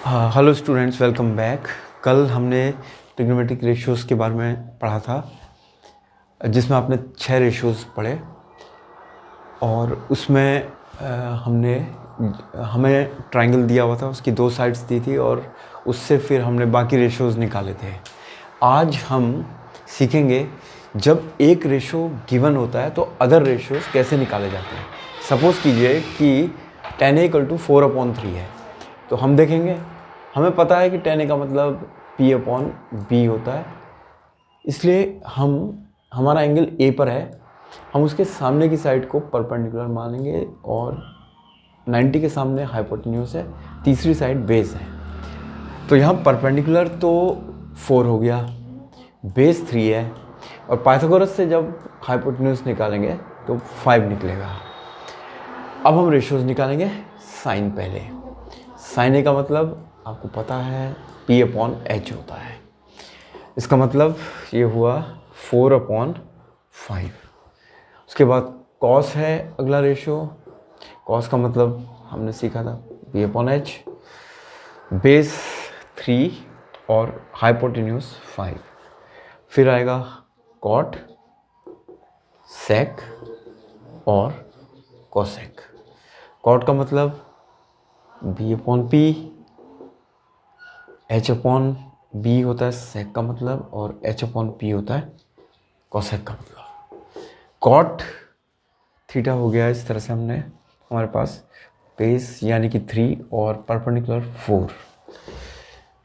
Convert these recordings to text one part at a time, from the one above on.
Hello students, welcome back. कल हमने trigonometric ratios के बारे में पढ़ा था, जिसमें आपने 6 रेशियोज़ पढ़े और उसमें हमें ट्रायंगल दिया हुआ था, उसकी 2 साइड्स दी थी और उससे फिर हमने बाकी रेशियोज़ निकाले थे। आज हम सीखेंगे जब एक रेशियो गिवन होता है तो अदर रेशियोज़ कैसे निकाले जाते हैं। सपोज़ कीजिए कि 10a = 4/3 है, तो हम देखेंगे, हमें पता है कि 10a का मतलब P/B होता है, इसलिए हमारा एंगल A पर है, हम उसके सामने की साइड को परपेंडिकुलर मानेंगे और 90 के सामने हाइपोटेन्यूज है, तीसरी साइड बेस है। तो यहाँ परपेंडिकुलर तो 4 हो गया, बेस 3 है और पाइथागोरस से जब हाइपोटेन्यूज निकालेंगे तो 5 निकलेगा। अब हम रेशियोज निकालेंगे। साइन पहले, साइन ए का मतलब आपको पता है P/H होता है, इसका मतलब ये हुआ 4/5। उसके बाद कॉस है अगला रेशियो। कॉस का मतलब हमने सीखा था P/H, बेस 3 और हाइपोटेन्यूज 5। फिर आएगा कॉट, सेक और कोसेक। कॉट का मतलब B/P, H/B होता है सेक का मतलब, और H/P होता है कोसेक का मतलब। कॉट थीटा हो गया, इस तरह से हमारे पास बेस यानी कि 3 और परपेंडिकुलर 4।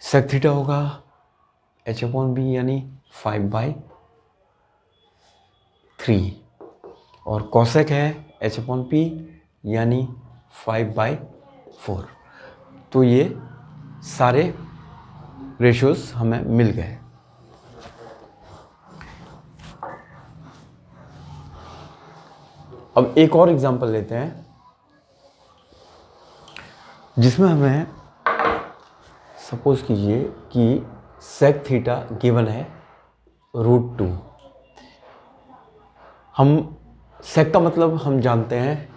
सेक थीटा होगा H/B यानी 5/3 और कोसेक है H/P यानी 5/4। तो ये सारे रेशियोज हमें मिल गए। अब एक और एग्जांपल लेते हैं, जिसमें हमें सपोज कीजिए कि सेक थीटा गिवन है √2। हम सेक का मतलब हम जानते हैं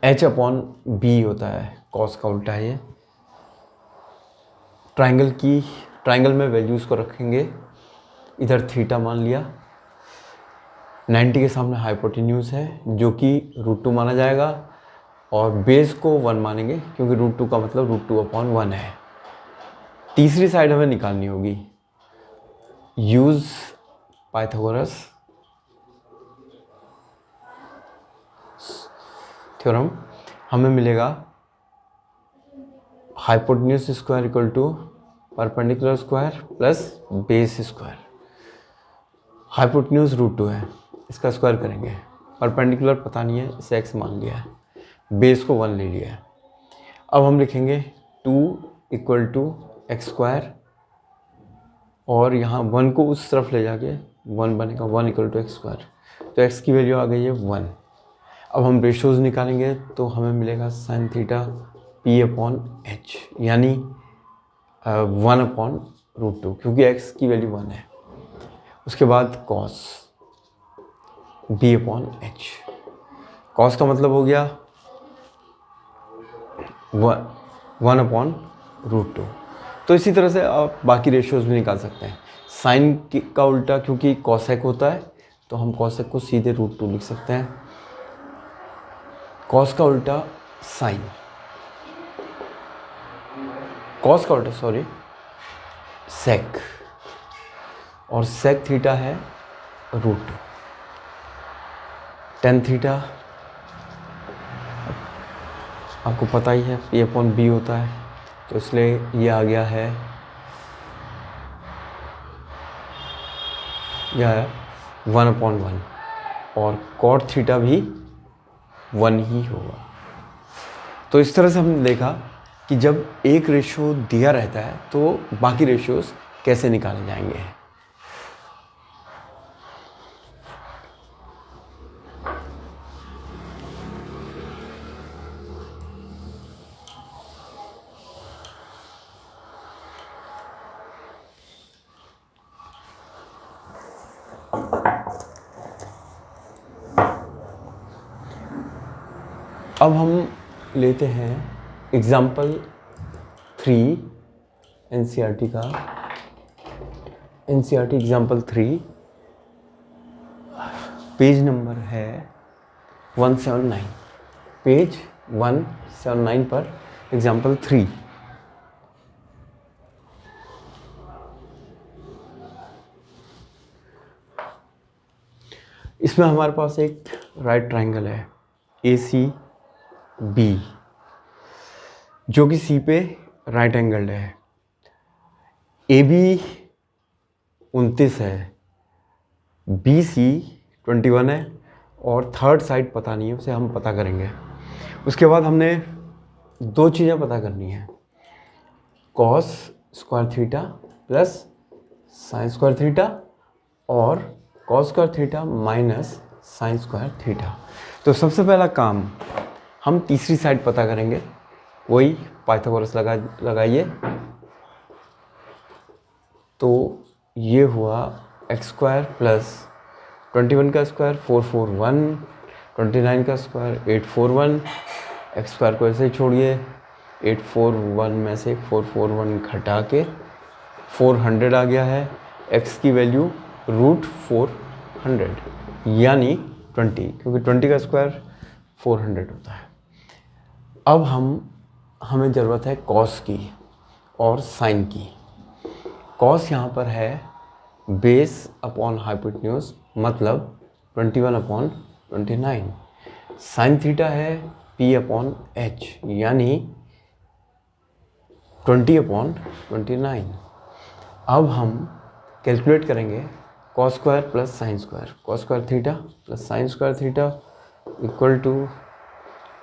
H/B होता है, कॉस का उल्टा है ये। ट्रायंगल में वैल्यूज़ को रखेंगे, इधर थीटा मान लिया, 90 के सामने हाइपोटेन्यूज है जो कि √2 माना जाएगा और बेस को 1 मानेंगे क्योंकि √2 का मतलब √2/1 है। तीसरी साइड हमें निकालनी होगी। यूज पाइथागोरस थ्योरम, हमें मिलेगा hypotenuse square = perpendicular square plus base square. Hypotenuse √2 है, इसका स्क्वायर करेंगे, परपेंडिकुलर पता नहीं है, इसे x मान लिया है, बेस को 1 ले लिया है। अब हम लिखेंगे 2 = x² और यहाँ 1 को उस तरफ ले जाके 1 बनेगा, 1 = x²। तो x की वैल्यू आ गई है 1। अब हम रेशियोज निकालेंगे तो हमें मिलेगा साइन थीटा P/H यानी 1/√2 क्योंकि x की वैल्यू 1 है। उसके बाद कॉस B/H, कॉस का मतलब हो गया 1/√2। तो इसी तरह से आप बाकी रेशियोज भी निकाल सकते हैं। साइन का उल्टा क्योंकि कॉसेक होता है तो हम कॉसेक को सीधे √2 लिख सकते हैं। कॉस का उल्टा साइन, कॉस का उल्टा सेक, और सेक थीटा है √2। टेन थीटा आपको पता ही है P/B होता है, तो इसलिए ये आ गया है, यह है 1/1 और कॉट थीटा भी 1 ही होगा। तो इस तरह से हमने देखा कि जब एक रेशियो दिया रहता है तो बाकी रेशियोज कैसे निकाले जाएंगे। अब हम लेते हैं एग्जाम्पल एनसीईआरटी का एनसीईआरटी एग्जाम्पल 3 पेज नंबर है 179, पेज 179 पर एग्जाम्पल 3। इसमें हमारे पास एक राइट ट्रायंगल है ACB जो कि C पे राइट एंगल्ड है। AB 29 है, BC 21 है और थर्ड साइड पता नहीं है, उसे हम पता करेंगे। उसके बाद हमने दो चीज़ें पता करनी है, cos square theta plus sine square theta और cos square theta minus sine square theta. तो सबसे पहला काम हम तीसरी साइड पता करेंगे, वही पाइथागोरस लगाइए। तो ये हुआ एक्स स्क्वायर प्लस 21 का स्क्वायर 441, 29 का स्क्वायर 841, एक्स स्क्वायर को ऐसे ही छोड़िए, 841 में से 441 घटा के 400 आ गया है। एक्स की वैल्यू √400 यानी 20, क्योंकि 20 का स्क्वायर 400 होता है। अब हमें ज़रूरत है कॉस की और साइन की। कॉस यहाँ पर है बेस अपॉन हाइपोटेन्यूज, मतलब 21/29। साइन थीटा है P/H यानी 20/29। अब हम कैलकुलेट करेंगे cos square plus sine square. Cos square theta plus sine square theta equal to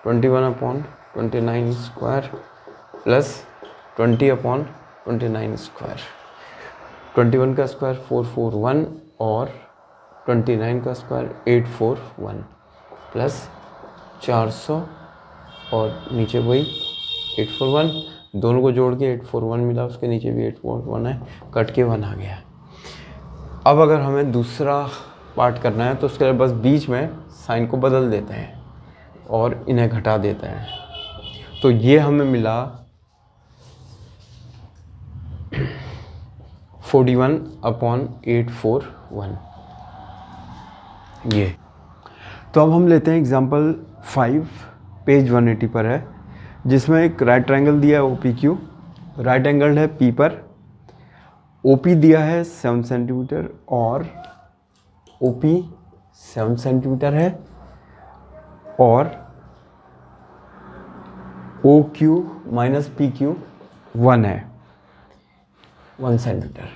21/29 square plus 20/29 square. 21 का स्क्वायर 441 और 29 का स्क्वायर 841 प्लस 400 और नीचे वही 841, दोनों को जोड़ के 841 मिला, उसके नीचे भी 841 है, कट के 1 आ गया। अब अगर हमें दूसरा पार्ट करना है तो उसके लिए बस बीच में साइन को बदल देते हैं और इन्हें घटा देते हैं। तो ये हमें मिला 41/841 ये। तो अब हम लेते हैं एग्जांपल 5, पेज 180 पर है, जिसमें एक राइट ट्रायंगल दिया है OPQ, राइट एंगल है P पर। OP दिया है 7 सेंटीमीटर और OP 7 सेंटीमीटर है और OQ माइनस PQ 1 है, 1 सेंटीमीटर।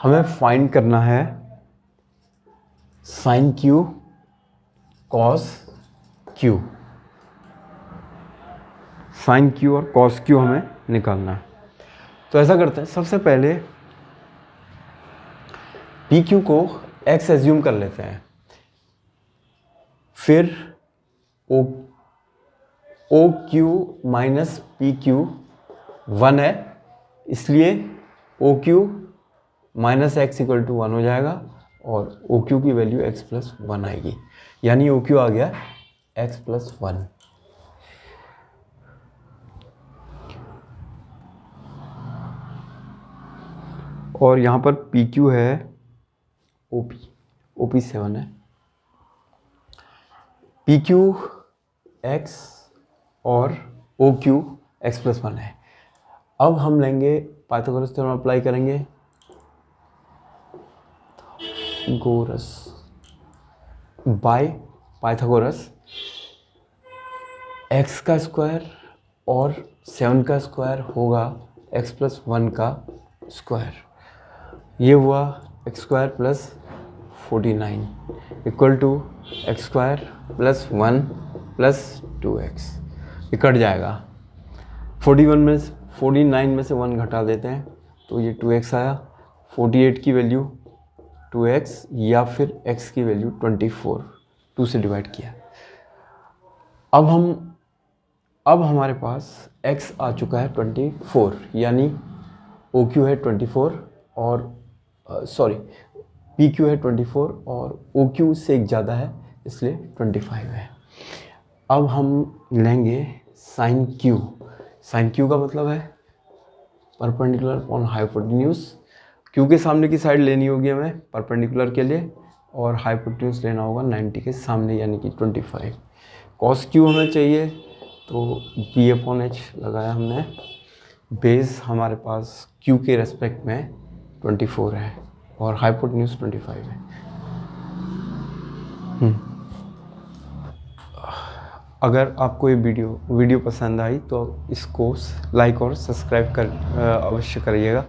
हमें फाइंड करना है sine Q cos Q। Sine Q और कॉस Q हमें निकालना है। तो ऐसा करते हैं, सबसे पहले PQ को x एज्यूम कर लेते हैं, फिर OQ माइनस PQ 1 है, इसलिए OQ minus x equal to 1 हो जाएगा और OQ की वैल्यू x प्लस 1 आएगी, यानी OQ आ गया x प्लस 1। और यहाँ पर PQ है OP 7 है, PQ x और OQ x प्लस 1 है। अब हम लेंगे पाइथागोरस थ्योरम अप्लाई करेंगे, गोरस बाय पाइथागोरस। x का स्क्वायर और 7 का स्क्वायर होगा x प्लस 1 का स्क्वायर, ये हुआ x square plus 49 equal to x square plus 1 plus 2x। ये कट जाएगा, 49 में से 1 घटा देते हैं तो ये 2x आया। 48 की वैल्यू 2x या फिर x की वैल्यू 24, 2 से डिवाइड किया। अब हमारे पास x आ चुका है 24, यानी OQ है 24 और PQ है 24 और OQ से एक ज़्यादा है, इसलिए 25 है। अब हम लेंगे साइन Q। साइन Q का मतलब है परपेंडिकुलर अपॉन हाइपोटेन्यूज। क्यू के सामने की साइड लेनी होगी हमें परपेंडिकुलर के लिए, और हाइपोटेन्यूज लेना होगा 90 के सामने यानी कि 25। कॉस क्यू हमें चाहिए तो बी अपॉन एच लगाया हमने। बेस हमारे पास क्यू के रेस्पेक्ट में 24 है और हाइपोटेन्यूज 25 है। अगर आपको ये वीडियो पसंद आई तो इसको लाइक और सब्सक्राइब कर अवश्य करिएगा।